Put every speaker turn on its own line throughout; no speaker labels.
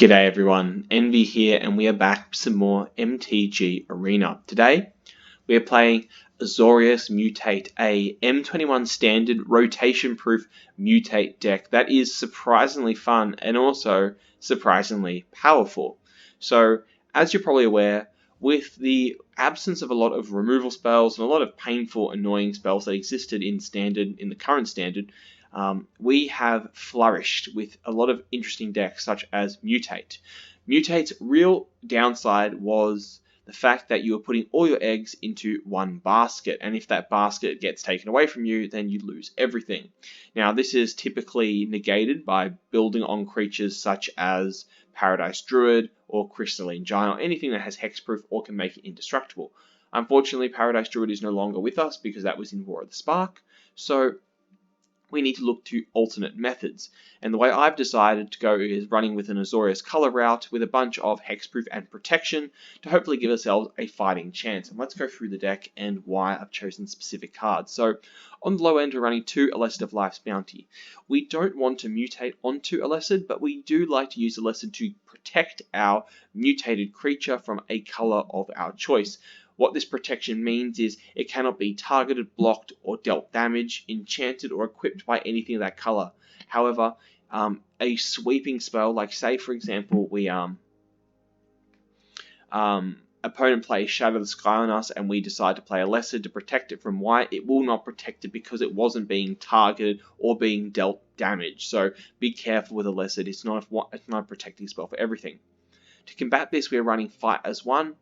G'day everyone, Envy here and we are back with some more MTG Arena. Today we are playing Azorius Mutate, a M21 standard rotation proof mutate deck that is surprisingly fun and also surprisingly powerful. So as you're probably aware, with the absence of a lot of removal spells and a lot of painful annoying spells that existed in the current standard, we have flourished with a lot of interesting decks such as Mutate. Mutate's real downside was the fact that you were putting all your eggs into one basket, and if that basket gets taken away from you, then you lose everything. Now, this is typically negated by building on creatures such as Paradise Druid or Crystalline Giant, or anything that has hexproof or can make it indestructible. Unfortunately, Paradise Druid is no longer with us because that was in War of the Spark, so we need to look to alternate methods. And the way I've decided to go is running with an Azorius color route with a bunch of hexproof and protection to hopefully give ourselves a fighting chance. And let's go through the deck and why I've chosen specific cards. So on the low end, we're running 2 Alessid of Life's Bounty. We don't want to mutate onto Alessid, but we do like to use Alessid to protect our mutated creature from a color of our choice. What this protection means is it cannot be targeted, blocked, or dealt damage, enchanted, or equipped by anything of that color. However, a sweeping spell, like say for example, we opponent plays Shatter the Sky on us and we decide to play Alessid to protect it from white, it will not protect it because it wasn't being targeted or being dealt damage. So be careful with Alessid, it's not a protecting spell for everything. To combat this, we are running Fight as 1.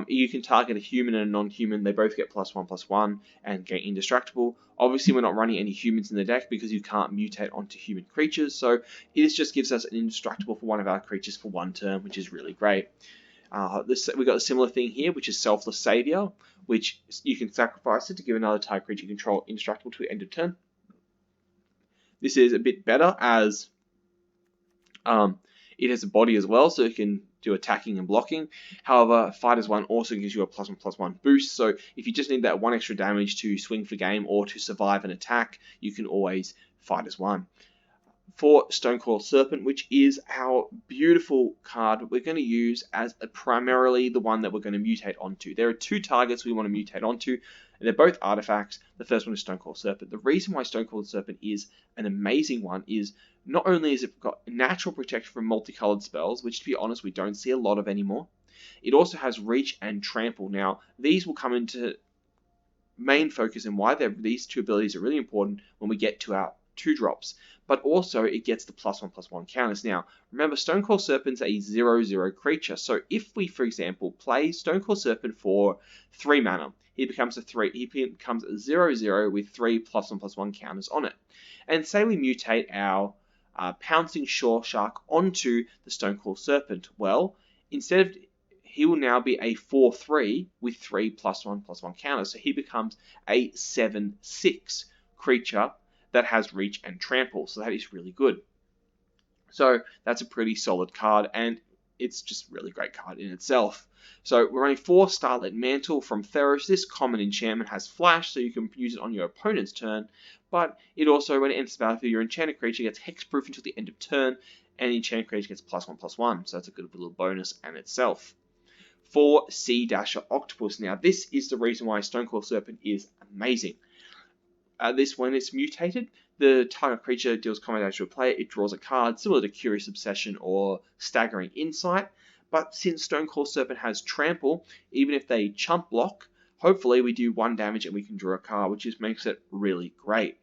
You can target a human and a non-human. They both get +1/+1 and get indestructible. Obviously, we're not running any humans in the deck because you can't mutate onto human creatures. So it just gives us an indestructible for one of our creatures for 1 turn, which is really great. We've got a similar thing here, which is Selfless Savior, which you can sacrifice it to give another type creature you control indestructible to end of turn. This is a bit better as it has a body as well, so it can do attacking and blocking. However, Fight as 1 also gives you a +1/+1 boost, so if you just need that 1 extra damage to swing for game or to survive an attack, you can always Fight as 1. For Stonecoil Serpent, which is our beautiful card, we're going to use as primarily the one that we're going to mutate onto. There are 2 targets we want to mutate onto, and they're both artifacts. The first one is Stonecoil Serpent. The reason why Stonecoil Serpent is an amazing one is not only has it got natural protection from multicolored spells, which to be honest we don't see a lot of anymore, it also has Reach and Trample. Now, these will come into main focus and why these 2 abilities are really important when we get to our 2 drops, but also it gets the +1/+1 counters. Now, remember, Stonecoil Serpent's a 0/0 creature, so if we, for example, play Stonecoil Serpent for 3 mana, he becomes a 0/0 with 3 +1/+1 counters on it. And say we mutate our Pouncing Shore Shark onto the Stonecoil Serpent. Well, instead of he will now be a 4/3 with 3 +1/+1 counters, so he becomes a 7/6 creature that has Reach and Trample, so that is really good. So that's a pretty solid card, and it's just a really great card in itself. So we're running 4 Starlit Mantle from Theros. This common enchantment has Flash, so you can use it on your opponent's turn, but it also, when it enters the battlefield, your enchanted creature gets hexproof until the end of turn, and the enchanted creature gets +1/+1, so that's a good little bonus in itself. For Sea Dasher Octopus. Now, this is the reason why Stonecoil Serpent is amazing. When it's mutated, the target creature deals combat damage to a player, it draws a card, similar to Curious Obsession or Staggering Insight. But since Stonecoil Serpent has Trample, even if they chump block, hopefully we do 1 damage and we can draw a card, which just makes it really great.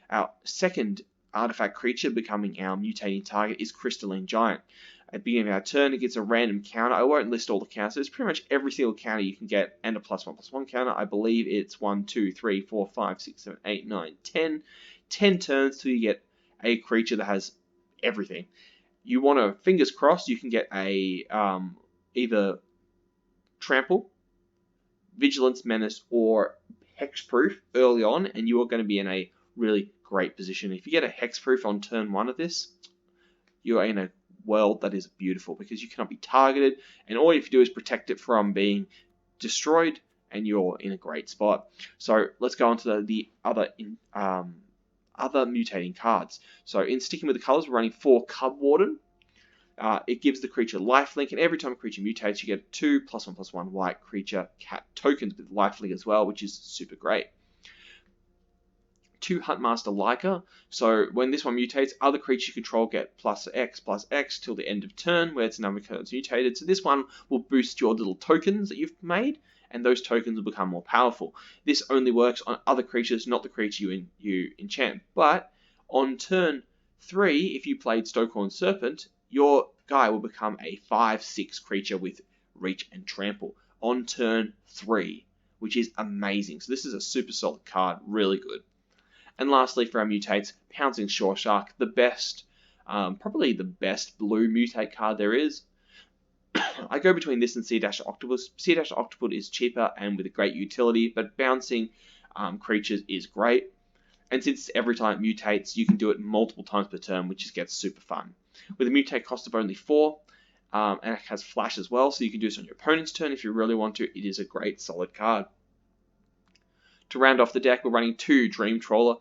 Our second artifact creature becoming our mutating target is Crystalline Giant. At the beginning of our turn, it gets a random counter. I won't list all the counters. It's pretty much every single counter you can get and a +1/+1 counter. I believe it's 1, 2, 3, 4, 5, 6, 7, 8, 9, 10. 10 turns till you get a creature that has everything. You want to, fingers crossed, you can get a either Trample, Vigilance, Menace, or Hexproof early on, and you are going to be in a really great position. If you get a Hexproof on turn 1 of this, you are in a world that is beautiful because you cannot be targeted, and all you have to do is protect it from being destroyed, and you're in a great spot. So let's go on to the other mutating cards. So in sticking with the colors, we're running 4 Cub Warden. It gives the creature lifelink, and every time a creature mutates, you get 2 +1/+1 white creature cat tokens with lifelink as well, which is super great. 2 Huntmaster Leica, so when this one mutates, other creatures you control get +X till the end of turn, where it's a number of cards mutated. So this one will boost your little tokens that you've made, and those tokens will become more powerful. This only works on other creatures, not the creature you enchant. But on turn 3, if you played Stokeholm Serpent, your guy will become a 5/6 creature with Reach and Trample on turn 3, which is amazing. So this is a super solid card, really good. And lastly, for our mutates, Pouncing Shore Shark, the best, probably the best blue mutate card there is. I go between this and Sea Dash Octopus. Sea Dash Octopus is cheaper and with a great utility, but bouncing creatures is great. And since every time it mutates, you can do it multiple times per turn, which just gets super fun. With a mutate cost of only 4, and it has flash as well, so you can do this on your opponent's turn if you really want to. It is a great, solid card. To round off the deck, we're running 2 Dream Trawler.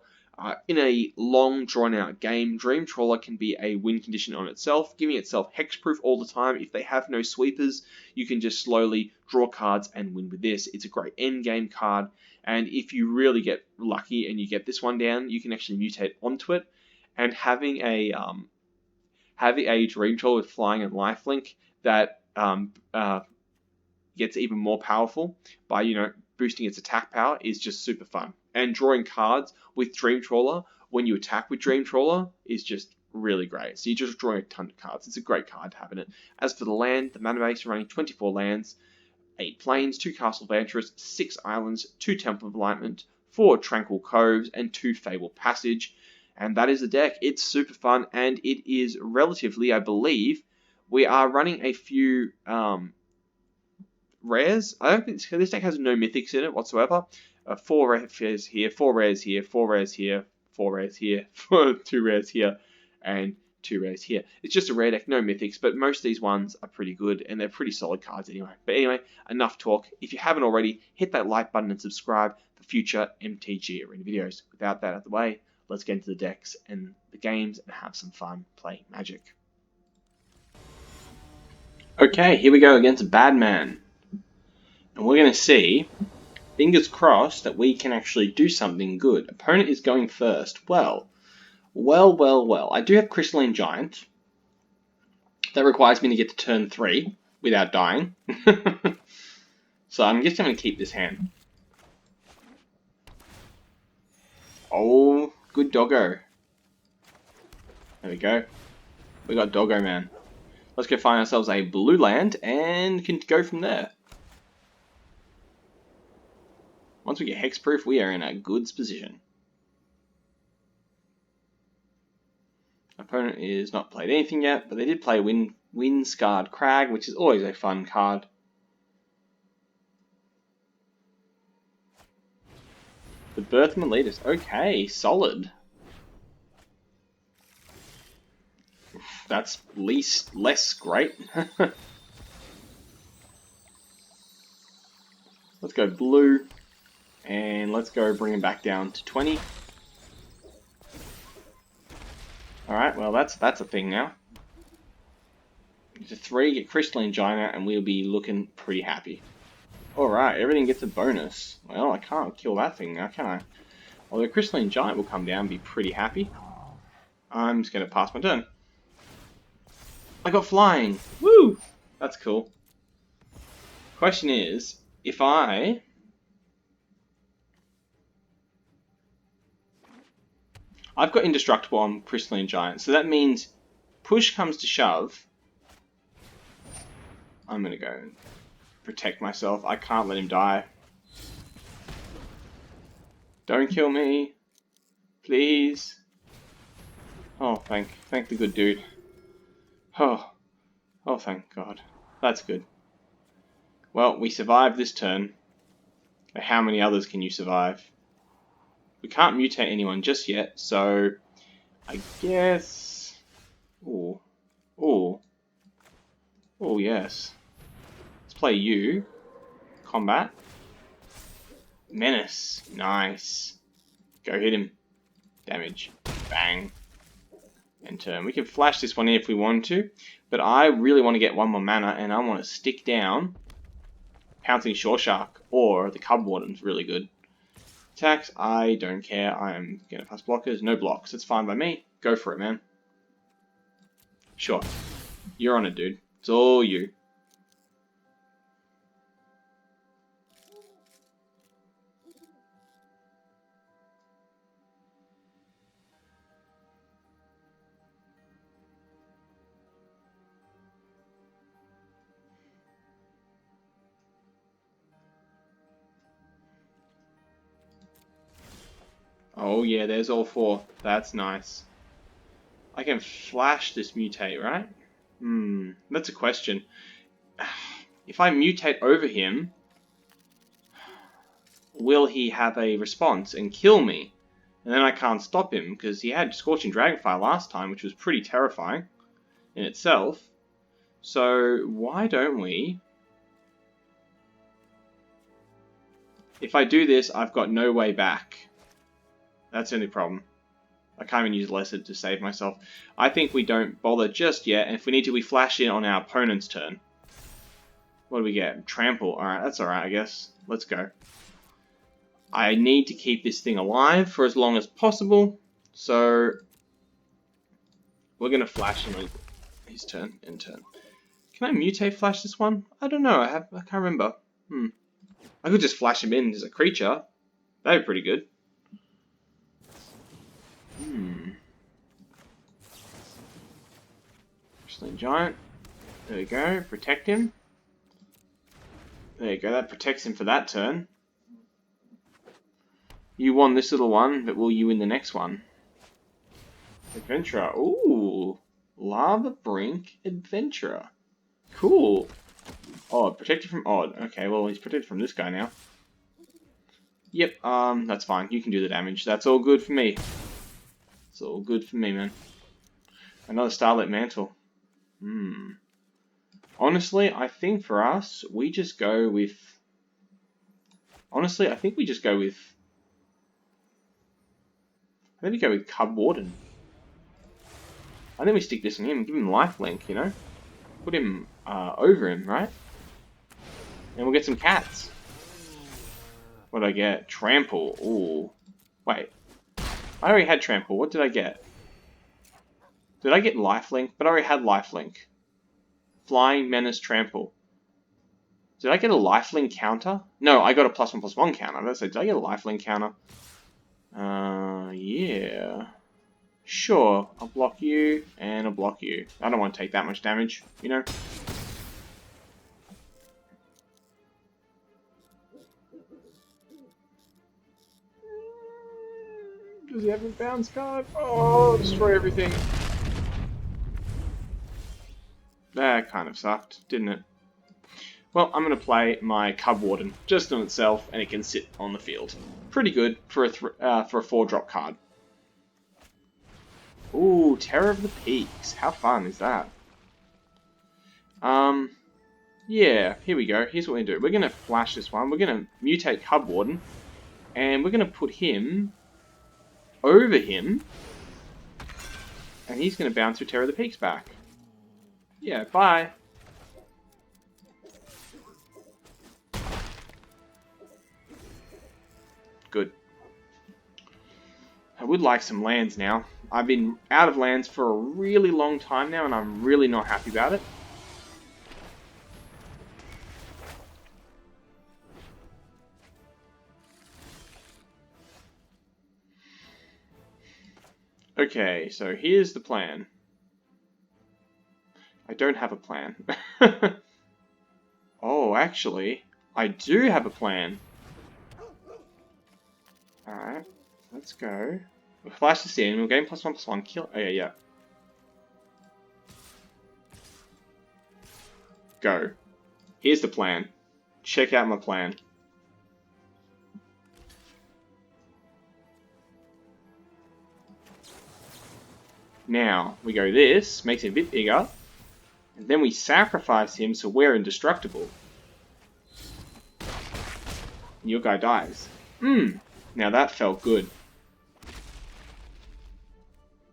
In a long, drawn-out game, Dream Trawler can be a win condition on itself, giving itself hexproof all the time. If they have no sweepers, you can just slowly draw cards and win with this. It's a great endgame card, and if you really get lucky and you get this one down, you can actually mutate onto it. And having a Dream Trawler with flying and lifelink that gets even more powerful by boosting its attack power is just super fun. And drawing cards with Dream Trawler when you attack with Dream Trawler is just really great. So you're just drawing a ton of cards. It's a great card to have in it. As for the land, the mana base, running 24 lands, 8 plains, 2 Castle Vantress, 6 islands, 2 Temple of Enlightenment, 4 Tranquil Coves, and 2 Fable Passage. And that is the deck. It's super fun, and it is relatively, I believe, we are running a few rares. I don't think this deck has no mythics in it whatsoever. 4 rares here, 4 rares here, 4 rares here, 4 rares here, 2 rares here, and 2 rares here. It's just a rare deck, no mythics, but most of these ones are pretty good, and they're pretty solid cards anyway. But anyway, enough talk. If you haven't already, hit that like button and subscribe for future MTG Arena videos. Without that out of the way, let's get into the decks and the games and have some fun playing Magic. Okay, here we go against Badman. And we're going to see, fingers crossed, that we can actually do something good. Opponent is going first. Well. I do have Crystalline Giant. That requires me to get to turn 3 without dying. So I'm just going to keep this hand. Oh, good doggo. There we go. We got Doggo Man. Let's go find ourselves a blue land and can go from there. Once we get hexproof, we are in a good position. Opponent is not played anything yet, but they did play Windscarred Crag, which is always a fun card. The Birthman Elitist. Okay, solid. That's less great. Let's go blue. And let's go bring him back down to 20. Alright, well that's a thing now. To 3, get Crystalline Giant out, and we'll be looking pretty happy. Alright, everything gets a bonus. Well, I can't kill that thing now, can I? Although Crystalline Giant will come down and be pretty happy. I'm just going to pass my turn. I got flying! Woo! That's cool. Question is, if I've got Indestructible on Crystalline Giant, so that means push comes to shove. I'm going to go and protect myself. I can't let him die. Don't kill me. Please. Oh, thank the good dude. Oh, thank God. That's good. Well, we survived this turn. But how many others can you survive? We can't mutate anyone just yet, so I guess. Oh, yes. Let's play you. Combat. Menace. Nice. Go hit him. Damage. Bang. End turn. We can flash this one in if we want to, but I really want to get one more mana, and I want to stick down Pouncing Shore Shark, or the Cub Warden's really good. Attacks, I don't care. I'm going to pass blockers. No blocks. It's fine by me. Go for it, man. Sure. You're on it, dude. It's all you. Oh yeah, there's all 4. That's nice. I can flash this mutate, right? That's a question. If I mutate over him, will he have a response and kill me? And then I can't stop him, because he had Scorching Dragonfire last time, which was pretty terrifying in itself. So why don't we... If I do this, I've got no way back. That's the only problem. I can't even use Lesser to save myself. I think we don't bother just yet, and if we need to, we flash in on our opponent's turn. What do we get? Trample. Alright, that's alright, I guess. Let's go. I need to keep this thing alive for as long as possible, so we're going to flash him on his turn, end turn. Can I mutate flash this one? I don't know, I can't remember. I could just flash him in as a creature. That'd be pretty good. Porcelain Giant. There we go. Protect him. There you go. That protects him for that turn. You won this little one, but will you win the next one? Adventurer. Ooh. Lava Brink Adventurer. Cool. Odd. Protected from Odd. Okay, well, he's protected from this guy now. Yep, that's fine. You can do the damage. That's all good for me. It's all good for me, man. Another Starlit Mantle. Honestly, I think for us, we just go with... Honestly, I think we just go with... I think we go with Cub Warden. I think we stick this on him, give him lifelink, you know? Put him over him, right? And we'll get some cats. What did I get? Trample. Ooh. Wait. I already had Trample. What did I get? Did I get lifelink? But I already had lifelink. Flying Menace Trample. Did I get a lifelink counter? No, I got a +1/+1 counter. Let's say, did I get a lifelink counter? Yeah. Sure, I'll block you, and I'll block you. I don't want to take that much damage, you know? Does he have a bounce card? Oh, destroy everything. That kind of sucked, didn't it? Well, I'm going to play my Cub Warden just on itself, and it can sit on the field. Pretty good for a 4-drop card. Ooh, Terror of the Peaks. How fun is that? Yeah, here we go. Here's what we're going to do. We're going to flash this one. We're going to mutate Cub Warden, and we're going to put him over him, and he's going to bounce with Terror of the Peaks back. Yeah, bye. Good. I would like some lands now. I've been out of lands for a really long time now, and I'm really not happy about it. Okay, so here's the plan. I don't have a plan. Oh, actually, I do have a plan. Alright, let's go. We'll flash this in, we'll gain +1/+1, kill... Oh, yeah. Go. Here's the plan. Check out my plan. Now, we go this, makes it a bit bigger, and then we sacrifice him so we're indestructible. Your guy dies. Now that felt good.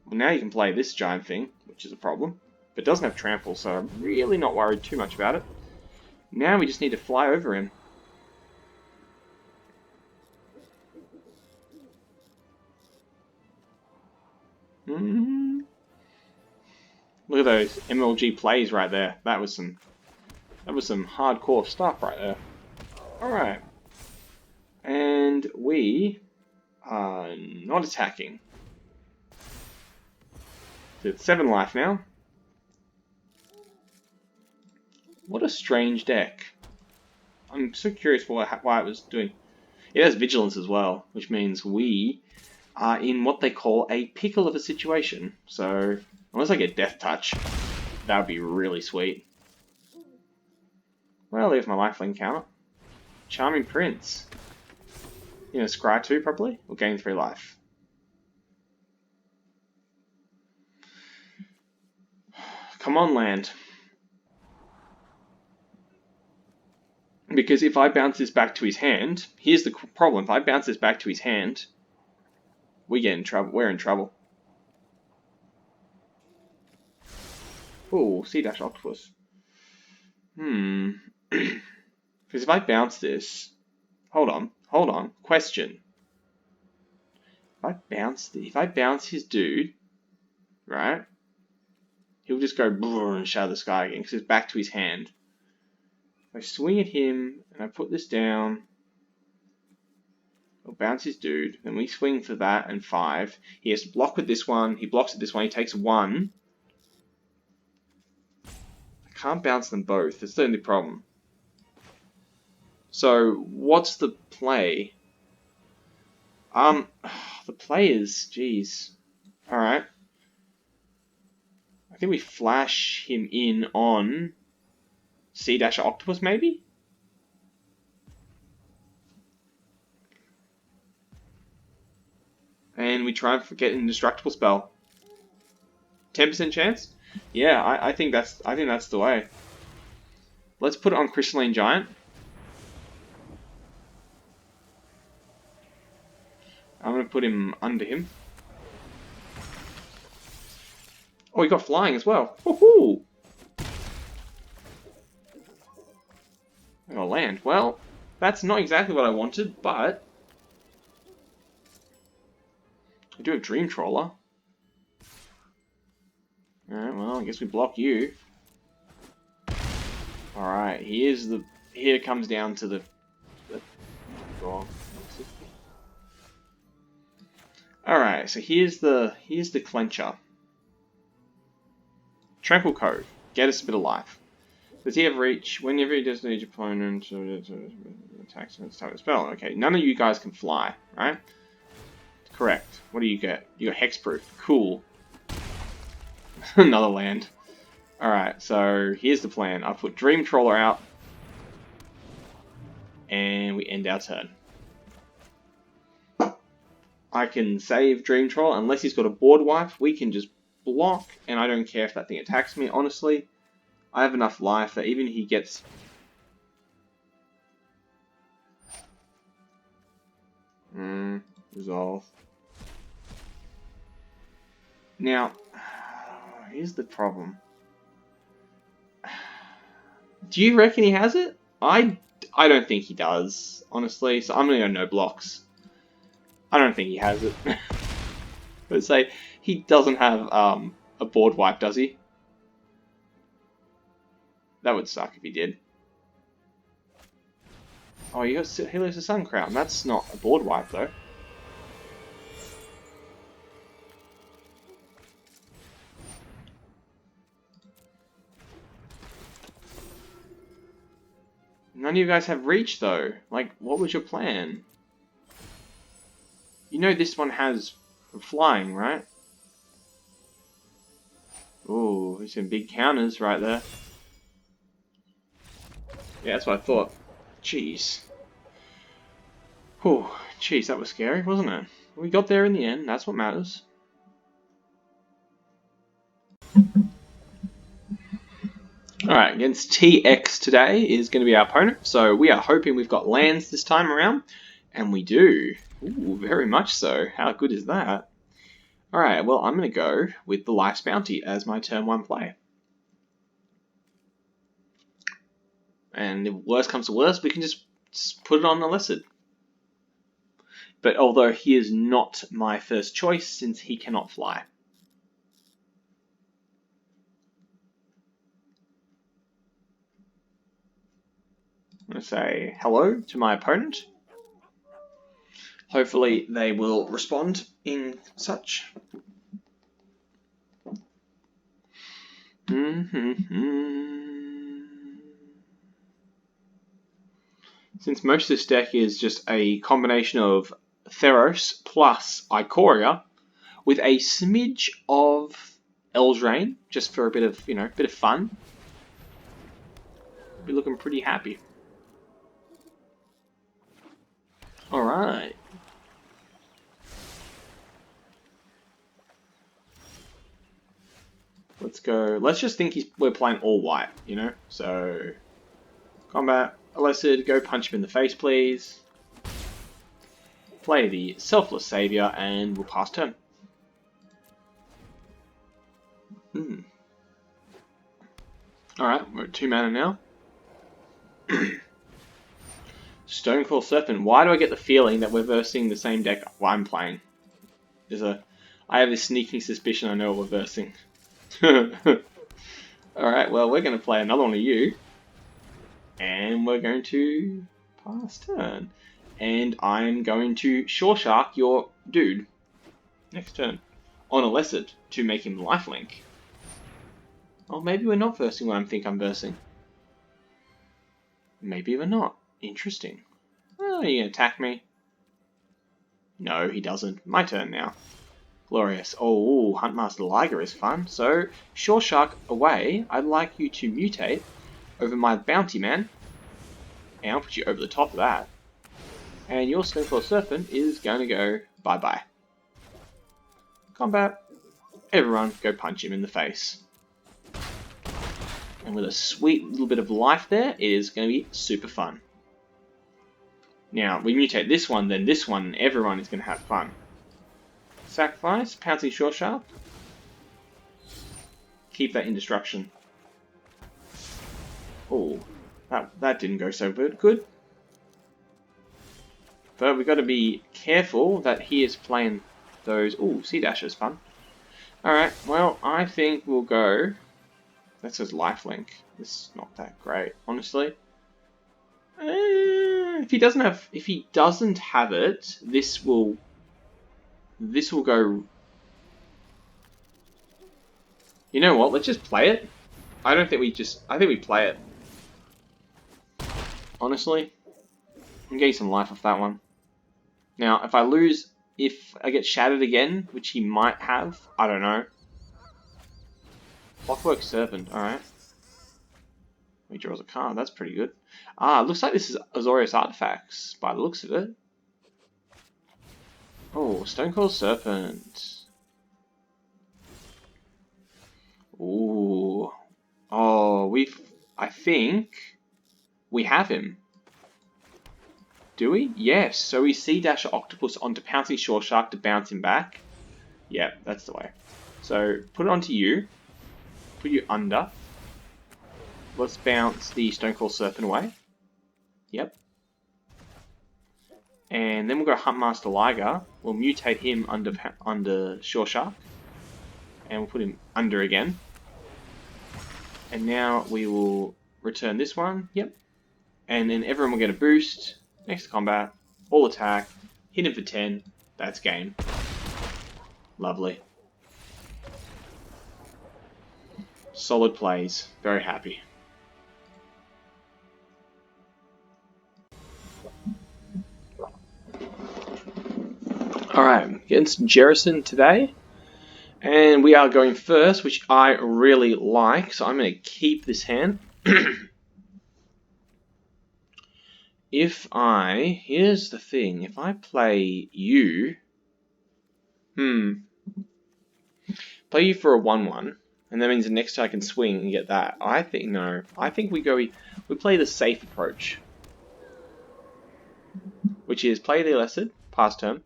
Well, now you can play this giant thing, which is a problem. But it doesn't have trample, so I'm really not worried too much about it. Now we just need to fly over him. Look at those MLG plays right there. That was some hardcore stuff right there. Alright. And we are not attacking. So it's 7 life now. What a strange deck. I'm so curious why it was doing. It has vigilance as well, which means we are in what they call a pickle of a situation. So unless I get Death Touch, that would be really sweet. Well, there's my lifelink counter. Charming Prince. You know, scry 2 probably? Or gain 3 life. Come on, land. Because if I bounce this back to his hand, here's the problem. If I bounce this back to his hand, we get in trouble. We're in trouble. Oh, Sea-Dash Octopus. Because if I bounce this... Hold on. Question. If I bounce his dude, right, he'll just go and shatter the sky again because it's back to his hand. If I swing at him and I put this down, I'll bounce his dude, then we swing for that and 5. He has to block with this one, he blocks with this one, he takes 1. I can't bounce them both, that's the only problem. So, what's the play? The play is, geez. Alright. I think we flash him in on Sea-Dash Octopus, maybe? And we try and get an indestructible spell. 10% chance? Yeah, I think that's the way. Let's put it on Crystalline Giant. I'm gonna put him under him. Oh, he got flying as well. Woohoo! I got land. Well, that's not exactly what I wanted, but I do have Dream Trawler. Alright, well, I guess we block you. Alright, here it comes down to the Alright, so here's the clencher. Tranquil Cove. Get us a bit of life. Does he have reach? Whenever he does each opponent attacks and type of spell. Okay, none of you guys can fly, right? Correct. What do you get? You got Hexproof. Cool. Another land. Alright, so here's the plan. I put Dream Trawler out. And we end our turn. I can save Dream Trawler. Unless he's got a board wipe, we can just block. And I don't care if that thing attacks me, honestly. I have enough life that even if he gets... Resolve. Now, here's the problem. Do you reckon he has it? I don't think he does, honestly. So I'm going to go no blocks. I don't think he has it. But say, he doesn't have a board wipe, does he? That would suck if he did. Oh, he loses a Sun Crown. That's not a board wipe, though. None of you guys have reach, though. Like, what was your plan? You know this one has flying, right? Ooh, there's some big counters right there. Yeah, that's what I thought. Jeez. Oh, jeez, that was scary, wasn't it? We got there in the end, that's what matters. Alright, against TX today is going to be our opponent, so we are hoping we've got lands this time around, and we do. Ooh, very much so. How good is that? Alright, well, I'm going to go with the Life's Bounty as my turn 1 play. And if worst comes to worst, we can just put it on the Lesed. But although he is not my first choice since he cannot fly. I'm going to say hello to my opponent. Hopefully they will respond in such. Since most of this deck is just a combination of Theros plus Ikoria with a smidge of Eldraine, just for a bit of, bit of fun, we're looking pretty happy. Alright. Let's go. Let's just think we're playing all white, So, combat, Lesed, go punch him in the face, please. Play the Selfless Savior, and we'll pass turn. Alright, we're at 2 mana now. Stonecoil Serpent. Why do I get the feeling that we're versing the same deck I'm playing? I have this sneaking suspicion I know what we're versing. Alright, well, we're going to play another one of you. And we're going to pass turn. And I'm going to Shoreshark your dude next turn on a Lesed to make him lifelink. Oh, maybe we're not versing what I think I'm versing. Maybe we're not. Interesting. Oh, are you going to attack me? No, he doesn't. My turn now. Glorious. Oh, Huntmaster Liger is fun. So, Shoreshark away. I'd like you to mutate over my Bounty Man. And I'll put you over the top of that. And your Stonecoil Serpent is going to go bye-bye. Combat. Everyone go punch him in the face. And with a sweet little bit of life there, it is going to be super fun. Now, we mutate this one, then this one, and everyone is going to have fun. Sacrifice, Pouncing Shoreshark. Keep that Indestruction. Oh, that didn't go so good. But we've got to be careful that he is playing those. Oh, Sea Dash is fun. Alright, well, I think we'll go. That says lifelink. This is not that great, honestly. If he doesn't have it, this will go. You know what? Let's just play it. I think we play it. Honestly, I'm getting some life off that one. Now, if I lose, if I get shattered again, which he might have, I don't know. Clockwork Serpent, alright. He draws a card, that's pretty good. Ah, looks like this is Azorius Artifacts, by the looks of it. Oh, Stonecoil Serpent. Ooh. Oh, I think we have him. Do we? Yes. So we Sea Dash Octopus onto Pouncing Shoreshark to bounce him back. Yeah, that's the way. So put it onto you. Put you under. Let's bounce the Stonecoil Serpent away. Yep. And then we'll go Huntmaster Liger. We'll mutate him under Shoreshark. And we'll put him under again. And now we will return this one. Yep. And then everyone will get a boost. Next combat. All attack. Hit him for 10. That's game. Lovely. Solid plays. Very happy. Alright, against Jerison today. And we are going first, which I really like. So I'm going to keep this hand. Here's the thing. If I play you... Play you for a 1/1. And that means the next turn I can swing and get that. I think we play the safe approach. Which is play the Lesed, pass turn.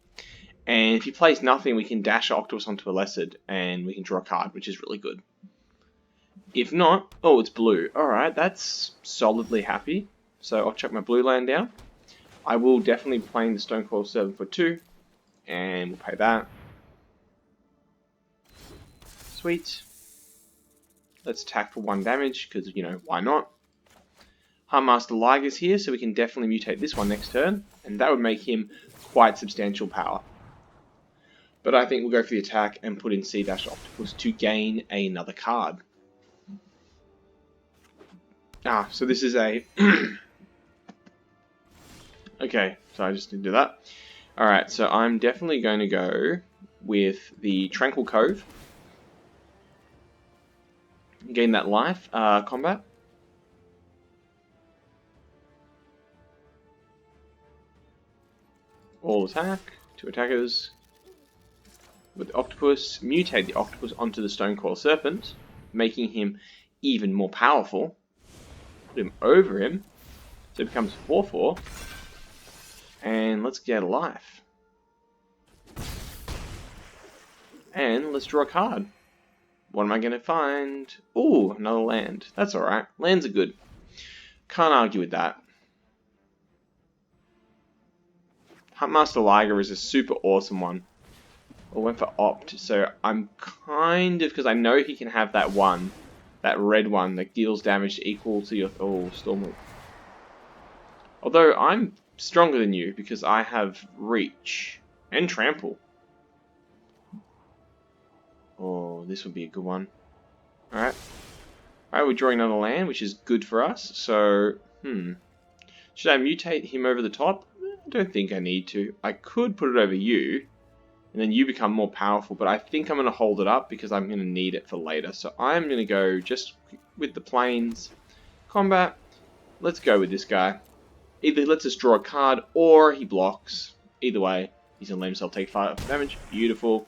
And if he plays nothing, we can dash Octopus onto a Lessered, and we can draw a card, which is really good. If not, oh, it's blue. Alright, that's solidly happy. So I'll chuck my blue land down. I will definitely be playing the Stonecoil Serpent for 2, and we'll pay that. Sweet. Let's attack for 1 damage, because, you know, why not? Huntmaster Liger's here, so we can definitely mutate this one next turn, and that would make him quite substantial power. But I think we'll go for the attack and put in Sea-Octopus to gain another card. So this is a... Okay, so I just didn't do that. Alright, so I'm definitely going to go with the Tranquil Cove. Gain that life. Combat. All attack. 2 attackers. With the Octopus, mutate the Octopus onto the Stonecoil Serpent, making him even more powerful. Put him over him, so it becomes 4/4. And let's get a life. And let's draw a card. What am I going to find? Ooh, another land. That's alright. Lands are good. Can't argue with that. Huntmaster Liger is a super awesome one. I went for Opt, so I'm kind of, because I know he can have that one, that red one that deals damage equal to your, Stormwind. Although I'm stronger than you because I have Reach and Trample. Oh, this would be a good one. Alright. Alright, we're drawing another land, which is good for us, so, should I mutate him over the top? I don't think I need to. I could put it over you, and then you become more powerful, but I think I'm going to hold it up because I'm going to need it for later. So I'm going to go just with the planes. Combat. Let's go with this guy. Either he lets us draw a card, or he blocks. Either way, he's going to let himself take 5 damage. Beautiful.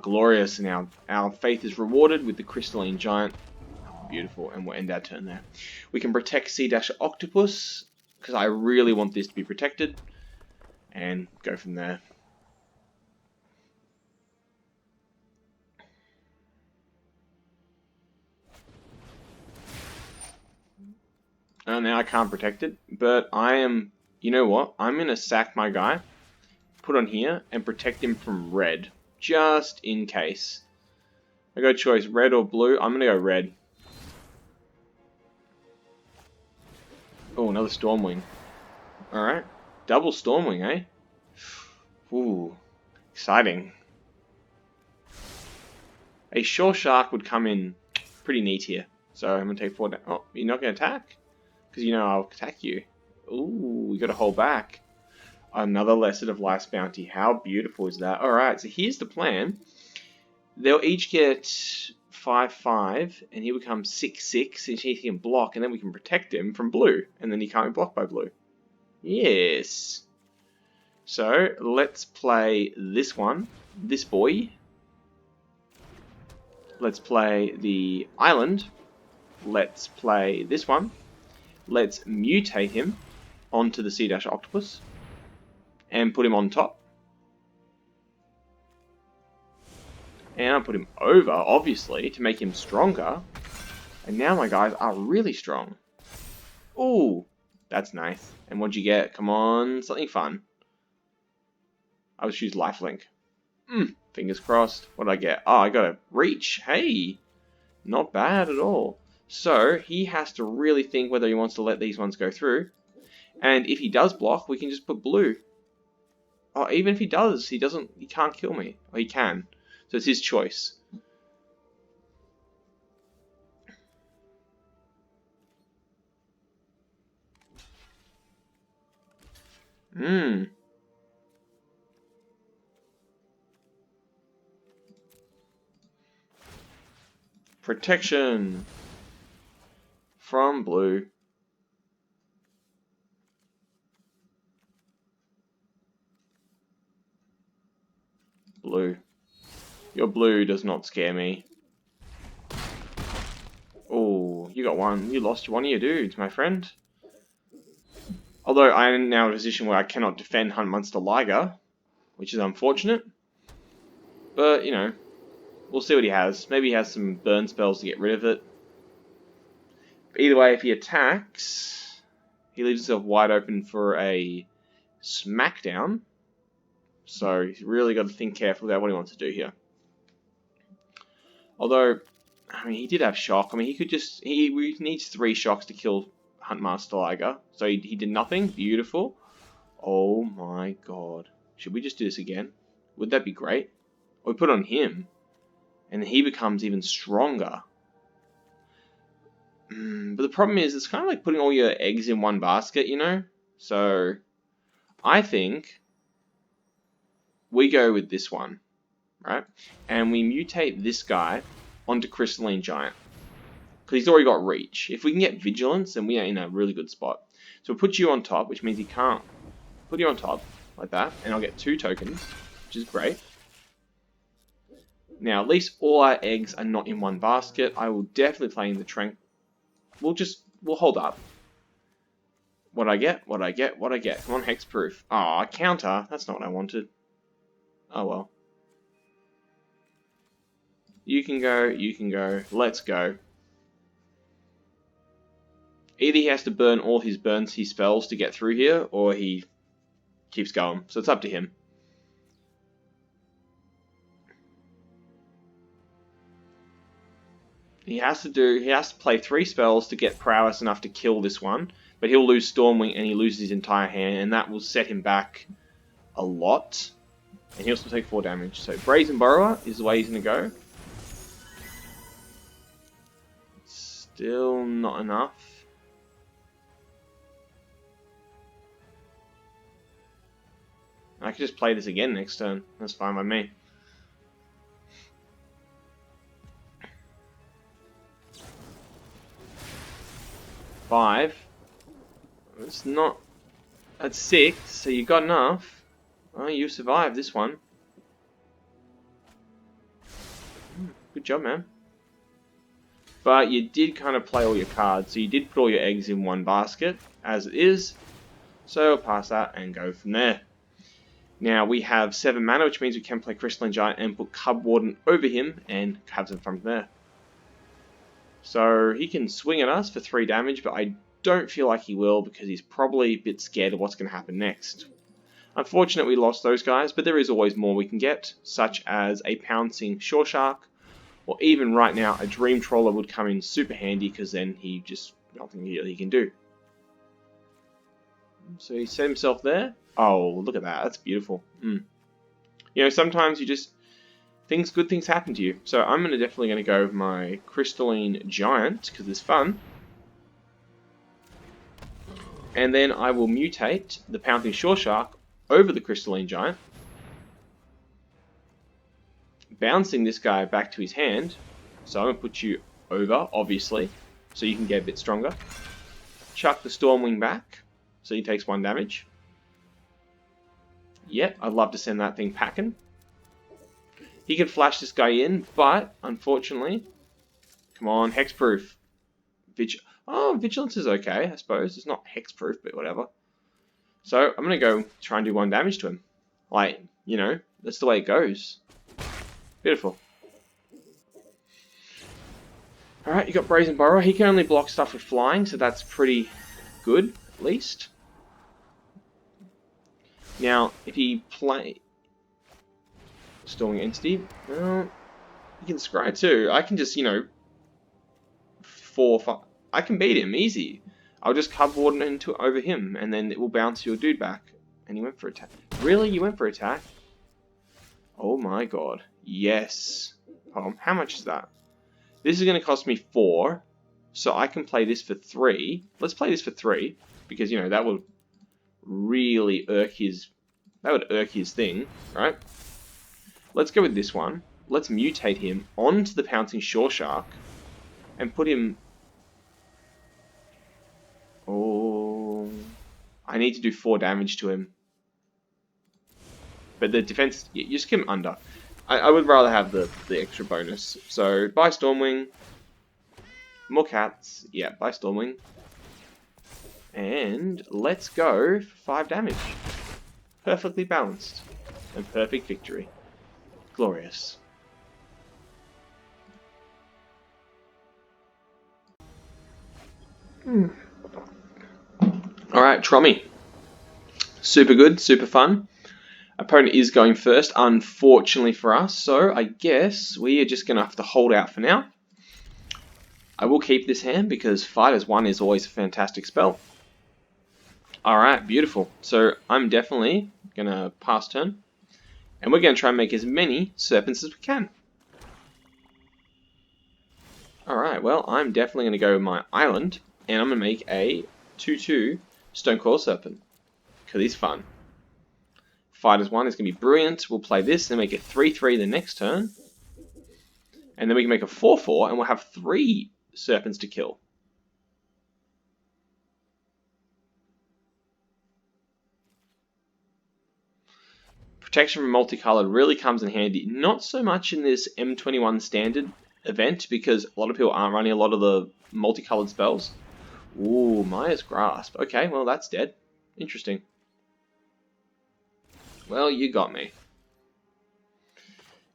Glorious. And our faith is rewarded with the Crystalline Giant. Beautiful. And we'll end our turn there. We can protect Sea-Octopus, because I really want this to be protected. And go from there. Now I can't protect it, but I am, you know what? I'm going to sack my guy, put on here, and protect him from red, just in case. I got a choice, red or blue. I'm going to go red. Oh, another Stormwing. Alright. Double Stormwing, eh? Ooh, exciting. A Shore Shark would come in pretty neat here. So I'm going to take 4 down. Oh, you're not going to attack? Because you know I'll attack you. Ooh, we got to hold back. Another Lesson of Life's Bounty. How beautiful is that? Alright, so here's the plan. They'll each get 5/5, and he becomes 6/6, and he can block, and then we can protect him from blue, and then he can't be blocked by blue. Yes. So let's play this one, this boy. Let's play the island. Let's play this one. Let's mutate him onto the Sea-Octopus and put him on top. And I'll put him over, obviously, to make him stronger. And now my guys are really strong. Ooh, that's nice. And what'd you get? Come on, something fun. I would choose Lifelink. Fingers crossed. What did I get? Oh, I got a Reach. Hey, not bad at all. So he has to really think whether he wants to let these ones go through. And if he does block, we can just put blue. Oh, even if he does, he can't kill me. Or he can. So it's his choice. Protection from blue. Blue. Your blue does not scare me. Oh, you got one. You lost one of your dudes, my friend. Although I am now in a position where I cannot defend Huntmonster Liger, which is unfortunate. But, you know, we'll see what he has. Maybe he has some burn spells to get rid of it. But either way, if he attacks, he leaves himself wide open for a smackdown. So he's really got to think carefully about what he wants to do here. Although, I mean, he did have shock. I mean, he could just... He needs 3 shocks to kill Huntmaster Liger. So he did nothing. Beautiful. Oh my god. Should we just do this again? Would that be great? Or we put it on him. And he becomes even stronger. But the problem is, it's kind of like putting all your eggs in one basket, you know? So, I think we go with this one, right? And we mutate this guy onto Crystalline Giant. Because he's already got reach. If we can get Vigilance, then we are in a really good spot. So we'll put you on top, which means he can't. Put you on top, like that, and I'll get 2 tokens, which is great. Now, at least all our eggs are not in one basket. I will definitely play in the Trank. We'll hold up. What I get? What I get? What I get? Come on, Hexproof. Ah, counter. That's not what I wanted. Oh well. You can go. You can go. Let's go. Either he has to burn all his spells to get through here, or he keeps going. So it's up to him. He has to play 3 spells to get prowess enough to kill this one, but he'll lose Stormwing and he loses his entire hand, and that will set him back a lot. And he'll still take 4 damage. So Brazen Borrower is the way he's going to go. Still not enough. I could just play this again next turn. That's fine by me. Five. It's not... That's 6, so you got enough. Oh, you survived this one. Good job, man. But you did kind of play all your cards, so you did put all your eggs in one basket, as it is. So I'll pass that and go from there. Now we have 7 mana, which means we can play Crystalline Giant and put Cub Warden over him and have some fun from there. So he can swing at us for 3 damage, but I don't feel like he will because he's probably a bit scared of what's going to happen next. Unfortunately, we lost those guys, but there is always more we can get, such as a Pouncing Shore Shark, or even right now, a Dream Trawler would come in super handy because then he just, nothing he can do. So he set himself there. Oh, look at that. That's beautiful. You know, sometimes you just... good things happen to you. So I'm definitely going to go with my Crystalline Giant because it's fun. And then I will mutate the Pouncing Shore Shark over the Crystalline Giant. Bouncing this guy back to his hand. So I'm going to put you over, obviously, so you can get a bit stronger. Chuck the Stormwing back, so he takes 1 damage. Yep, I'd love to send that thing packing. He can flash this guy in, but unfortunately, come on, Hexproof. Vigilance is okay, I suppose. It's not Hexproof, but whatever. So I'm going to go try and do 1 damage to him. Like, you know, that's the way it goes. Beautiful. Alright, you got Brazen Borrower. He can only block stuff with flying, so that's pretty good, at least. Now, if he play... Storming Entity, well, he can scry too. I can just, you know, 4, 5... I can beat him, easy. I'll just Cub Warden into over him, and then it will bounce your dude back. And he went for attack. Really? You went for attack? Oh my god. Yes. Hold on, how much is that? This is going to cost me 4, so I can play this for 3. Let's play this for 3, because, you know, that would really irk his... That would irk his thing, right? Let's go with this one. Let's mutate him onto the Pouncing Shore Shark and put him... Oh... I need to do 4 damage to him. But the defense... You just get him under. I would rather have the extra bonus. So, buy Stormwing. More cats. Yeah, buy Stormwing. And let's go for 5 damage. Perfectly balanced. And perfect victory. Glorious. Alright, Trommy. Super good, super fun. Opponent is going first, unfortunately for us, so I guess we are just going to have to hold out for now. I will keep this hand because Fight as One is always a fantastic spell. Alright, beautiful. So I'm definitely going to pass turn. And we're going to try and make as many serpents as we can. Alright, well, I'm definitely going to go with my island. And I'm going to make a 2/2 Stonecoil Serpent. Because he's fun. Fight as One is going to be brilliant. We'll play this and make it 3/3 the next turn. And then we can make a 4/4 and we'll have 3 serpents to kill. Protection from multicolored really comes in handy. Not so much in this M21 standard event because a lot of people aren't running a lot of the multicolored spells. Ooh, Maya's Grasp. Okay, well that's dead. Interesting. Well, you got me.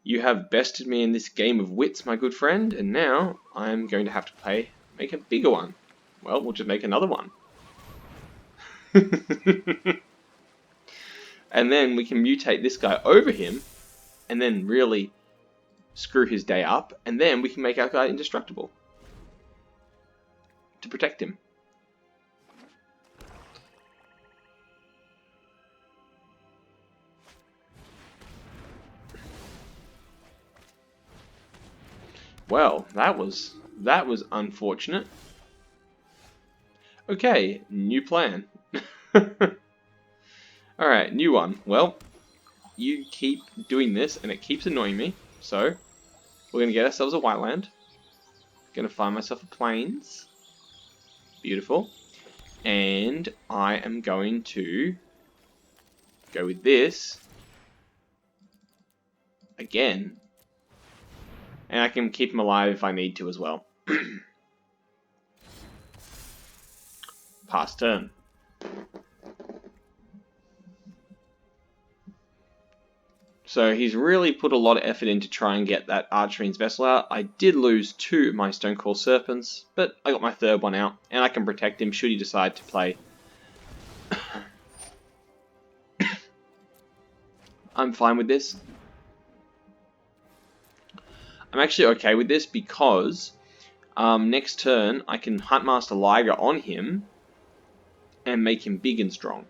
You have bested me in this game of wits, my good friend, and now I'm going to have to make a bigger one. Well, we'll just make another one. And then we can mutate this guy over him, and then really screw his day up, and then we can make our guy indestructible. To protect him. Well, that was unfortunate. Okay, new plan. Alright, new one. Well, you keep doing this and it keeps annoying me. So, we're going to get ourselves a white land. Going to find myself a plains. Beautiful. And I am going to go with this. Again. And I can keep him alive if I need to as well. Pass turn. So he's really put a lot of effort in to try and get that Archfiend's Vessel out. I did lose 2 of my Stonecoil Serpents, but I got my 3rd one out, and I can protect him should he decide to play. I'm fine with this. I'm actually okay with this because next turn I can Huntmaster Liger on him and make him big and strong.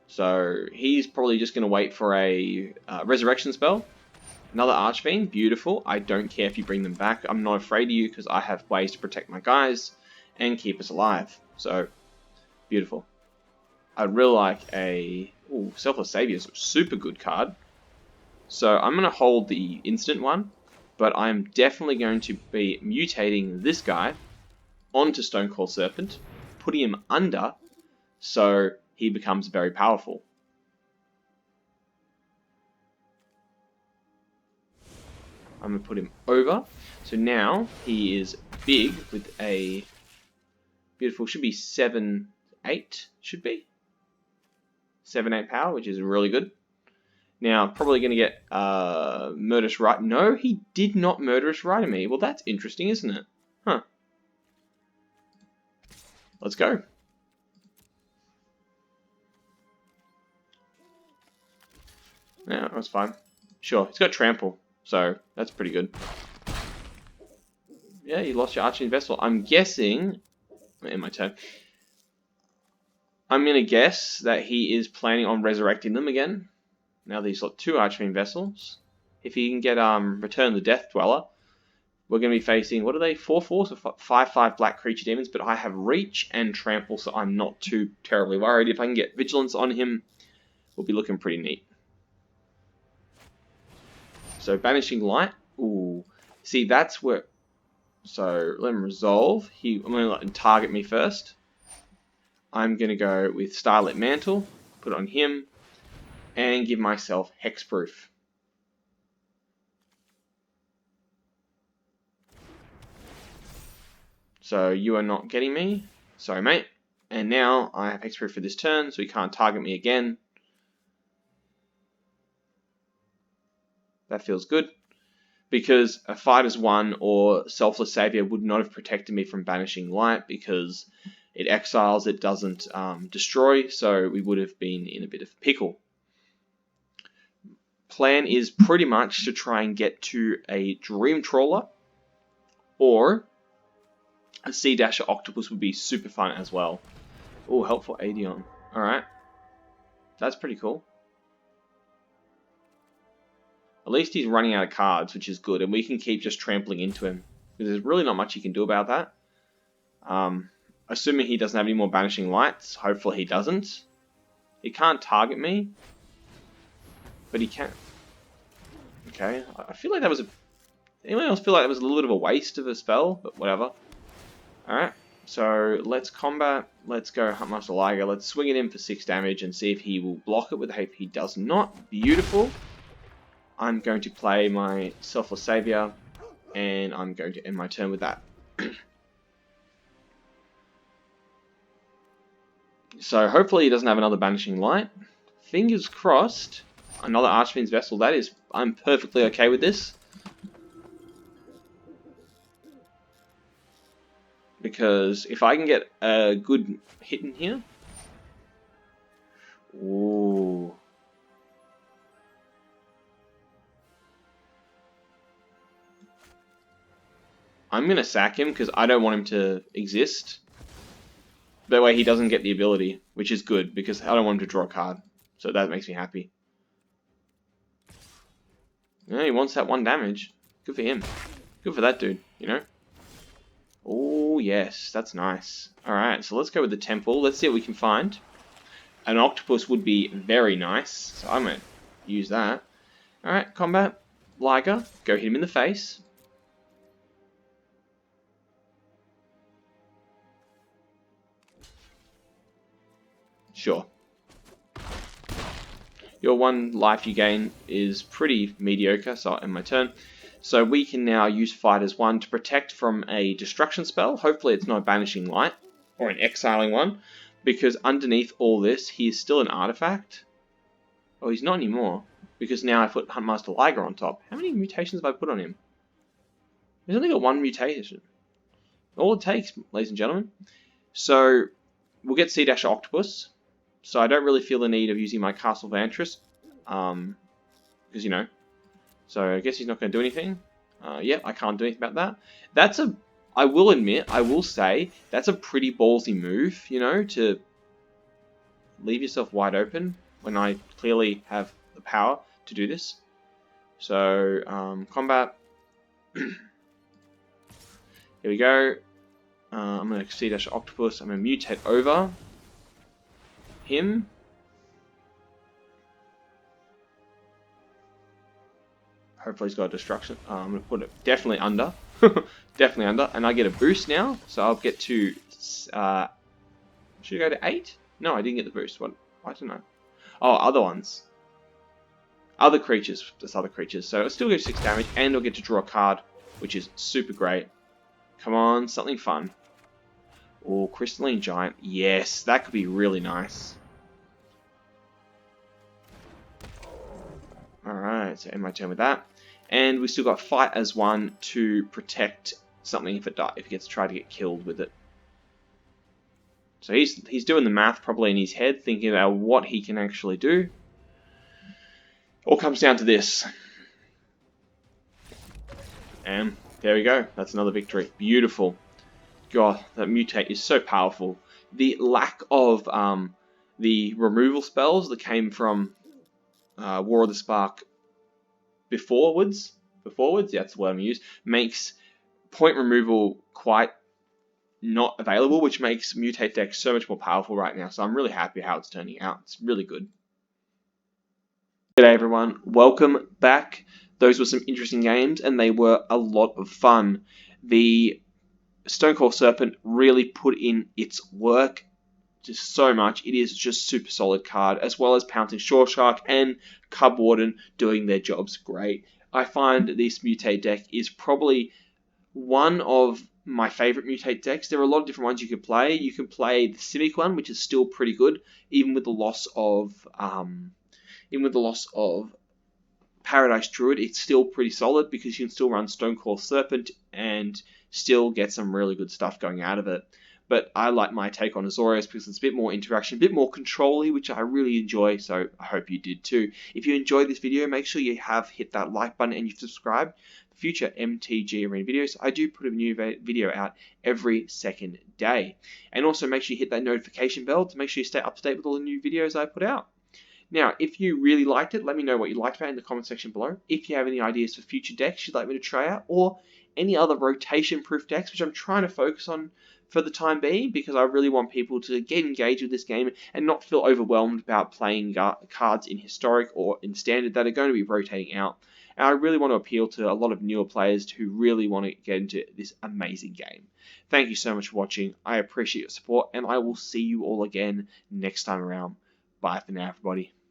So he's probably just going to wait for a resurrection spell. Another Archfiend, beautiful. I don't care if you bring them back. I'm not afraid of you because I have ways to protect my guys and keep us alive. So, beautiful. I'd really like a... Ooh, Selfless Savior is a super good card. So I'm going to hold the instant one, but I'm definitely going to be mutating this guy onto Stonecoil Serpent, putting him under so he becomes very powerful. I'm going to put him over. So now he is big with a beautiful, should be 7/8, should be. 7/8 power, which is really good. Now, probably going to get Murderous Right. No, he did not Murderous Right me. Well, that's interesting, isn't it? Huh. Let's go. Yeah, that's fine. Sure, he's got Trample, so that's pretty good. Yeah, you lost your Archfiend Vessel. I'm guessing... In my turn. I'm going to guess that he is planning on resurrecting them again. Now that he's got 2 Archfiend Vessels. If he can get Return the Death Dweller, we're going to be facing, what are they, 4/4, so 5/5 black creature demons, but I have Reach and Trample, so I'm not too terribly worried. If I can get Vigilance on him, we'll be looking pretty neat. So Banishing Light, ooh, see that's where, so let him resolve. I'm going to let him target me first. I'm going to go with Starlit Mantle, put it on him, and give myself Hexproof. So you are not getting me. Sorry, mate. And now I have hexproof for this turn, so he can't target me again. That feels good. Because a Fighter's One or Selfless Savior would not have protected me from Banishing Light because it exiles, it doesn't destroy, so we would have been in a bit of a pickle. Plan is pretty much to try and get to a Dream Trawler, or a Sea Dasher Octopus would be super fun as well. Oh, helpful Adeon. Alright. That's pretty cool. At least he's running out of cards, which is good, and we can keep just trampling into him. Because there's really not much you can do about that. Assuming he doesn't have any more Banishing Lights. Hopefully he doesn't. He can't target me. But he can. Okay, I feel like that was a... Anyone else feel like that was a little bit of a waste of a spell? But whatever. Alright, so let's combat. Let's go Huntmaster Liger. Let's swing it in for 6 damage and see if he will block it with a... If he does not, beautiful. I'm going to play my Selfless Savior. And I'm going to end my turn with that. So hopefully he doesn't have another Banishing Light. Fingers crossed. Another Archfiend's Vessel. That is, I'm perfectly okay with this. Because if I can get a good hit in here. Ooh. I'm going to sack him because I don't want him to exist. That way he doesn't get the ability, which is good because I don't want him to draw a card. So that makes me happy. Yeah, he wants that 1 damage. Good for him. Good for that dude, you know? Oh, yes, that's nice. Alright, so let's go with the Temple. Let's see what we can find. An Octopus would be very nice, so I'm going to use that. Alright, combat. Liger, go hit him in the face. Sure. Your 1 life you gain is pretty mediocre, so I'll end my turn. So we can now use Fighter's One to protect from a destruction spell. Hopefully it's not a Banishing Light, or an exiling one, because underneath all this, he is still an artifact. Oh, he's not anymore, because now I put Huntmaster Liger on top. How many mutations have I put on him? He's only got 1 mutation. All it takes, ladies and gentlemen. So we'll get Sea Dasher Octopus. So I don't really feel the need of using my Castle Vantress. Because, you know. So I guess he's not going to do anything. Yep, I can't do anything about that. I will admit, I will say, that's a pretty ballsy move, you know, to leave yourself wide open when I clearly have the power to do this. So, combat. Here we go. I'm going to Sea Dash Octopus. I'm going to mutate over him. Hopefully he's got a destruction. I'm going to put it definitely under. Definitely under. And I get a boost now. So I'll get to... should I go to 8? No, I didn't get the boost. What? I don't know. Oh, other ones. Other creatures. There's other creatures. So it'll still get 6 damage. And I'll get to draw a card, which is super great. Come on, something fun. Oh, Crystalline Giant. Yes, that could be really nice. Alright, so end my turn with that. And we still got Fight as One to protect something if it gets tried to get killed with it. So he's doing the math probably in his head, thinking about what he can actually do. All comes down to this. And there we go. That's another victory. Beautiful. God, that mutate is so powerful. The lack of the removal spells that came from War of the Spark beforewards, yeah, that's the word I'm going to use, makes point removal quite not available, which makes Mutate deck so much more powerful right now. So I'm really happy how it's turning out. It's really good. G'day everyone, welcome back. Those were some interesting games and they were a lot of fun. The Stonecoil Serpent really put in its work just so much. It is just super solid card, as well as Pouncing Shore Shark and Cub Warden doing their jobs great. I find this Mutate deck is probably one of my favorite mutate decks. There are a lot of different ones you could play. You can play the Simic one, which is still pretty good, even with the loss of Paradise Druid. It's still pretty solid because you can still run Stonecoil Serpent and still get some really good stuff going out of it. But I like my take on Azorius because it's a bit more interaction, a bit more control-y, which I really enjoy, so I hope you did too. If you enjoyed this video, make sure you have hit that like button and you've subscribed for future MTG Arena videos. I do put a new video out every second day. And also make sure you hit that notification bell to make sure you stay up to date with all the new videos I put out. Now, if you really liked it, let me know what you liked about it in the comment section below. If you have any ideas for future decks you'd like me to try out, or any other rotation-proof decks, which I'm trying to focus on for the time being, because I really want people to get engaged with this game and not feel overwhelmed about playing cards in Historic or in Standard that are going to be rotating out. And I really want to appeal to a lot of newer players who really want to get into this amazing game. Thank you so much for watching. I appreciate your support, and I will see you all again next time around. Bye for now, everybody.